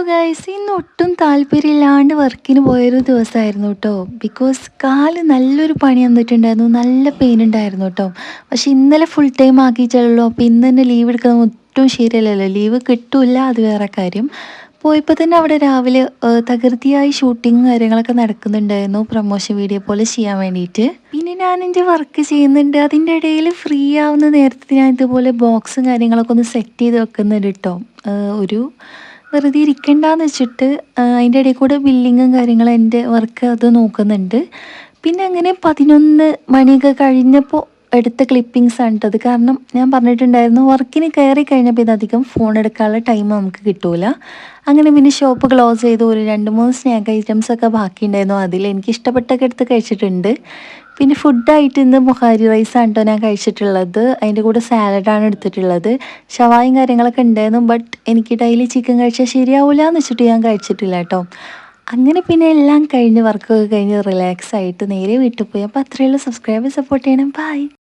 Guys ഇന്ന് ഒട്ടും താല്പര്യമില്ലാണ്ട് വർക്കിന് പോയൊരു ദിവസമായിരുന്നു കേട്ടോ. ബിക്കോസ് കാല് നല്ലൊരു പണി വന്നിട്ടുണ്ടായിരുന്നു, നല്ല പെയിൻ ഉണ്ടായിരുന്നു കേട്ടോ. പക്ഷെ ഇന്നലെ ഫുൾ ടൈം ആക്കിയിട്ടുള്ളൂ. അപ്പോൾ ഇന്ന് തന്നെ ലീവ് എടുക്കുന്നത് ഒട്ടും ശരിയല്ലല്ലോ, ലീവ് കിട്ടില്ല, അത് വേറെ കാര്യം. പോയപ്പോൾ തന്നെ അവിടെ രാവിലെ തകൃതിയായി ഷൂട്ടിങ് കാര്യങ്ങളൊക്കെ നടക്കുന്നുണ്ടായിരുന്നു, പ്രൊമോഷൻ വീഡിയോ പോലെ ചെയ്യാൻ വേണ്ടിയിട്ട്. പിന്നെ ഞാൻ എൻ്റെ വർക്ക് ചെയ്യുന്നുണ്ട്, അതിൻ്റെ ഇടയിൽ ഫ്രീ ആവുന്ന നേരത്തെ ഞാൻ ഇതുപോലെ ബോക്സും കാര്യങ്ങളൊക്കെ ഒന്ന് സെറ്റ് ചെയ്ത് വെക്കുന്നുണ്ട് കേട്ടോ. ഒരു വെറുതെ ഇരിക്കണ്ടെന്ന് വെച്ചിട്ട് അതിൻ്റെ ഇടയിൽ കൂടെ ബില്ലിങ്ങും കാര്യങ്ങളും എൻ്റെ വർക്ക് അത് നോക്കുന്നുണ്ട്. പിന്നെ അങ്ങനെ 11 മണിയൊക്കെ കഴിഞ്ഞപ്പോൾ എടുത്ത ക്ലിപ്പിങ്സ് ആണ് കേട്ടത്. കാരണം ഞാൻ പറഞ്ഞിട്ടുണ്ടായിരുന്നു, വർക്കിന് കയറി കഴിഞ്ഞപ്പോൾ ഇതധികം ഫോൺ എടുക്കാനുള്ള ടൈം നമുക്ക് കിട്ടൂല. അങ്ങനെ പിന്നെ ഷോപ്പ് ക്ലോസ് ചെയ്തു. ഒരു 2-3 സ്നാക്ക് ഐറ്റംസ് ഒക്കെ ബാക്കിയുണ്ടായിരുന്നു, അതിൽ എനിക്ക് ഇഷ്ടപ്പെട്ടൊക്കെ എടുത്ത് കഴിച്ചിട്ടുണ്ട്. പിന്നെ ഫുഡായിട്ട് ഇന്ന് ബുഹാരി റൈസാണ് കേട്ടോ ഞാൻ കഴിച്ചിട്ടുള്ളത്. അതിൻ്റെ കൂടെ സാലഡാണ് എടുത്തിട്ടുള്ളത്. ഷവായും കാര്യങ്ങളൊക്കെ ഉണ്ടായിരുന്നു, ബട്ട് എനിക്ക് ഡെയിലി ചിക്കൻ കഴിച്ചാൽ ശരിയാവില്ല എന്ന് വെച്ചിട്ട് ഞാൻ കഴിച്ചിട്ടില്ല കേട്ടോ. അങ്ങനെ പിന്നെ എല്ലാം കഴിഞ്ഞ് വർക്കൊക്കെ കഴിഞ്ഞ് റിലാക്സ് ആയിട്ട് നേരെ വീട്ടിൽ പോയി. അപ്പോൾ അത്രയുള്ള സബ്സ്ക്രൈബ് സപ്പോർട്ട് ചെയ്യണം. ബൈ.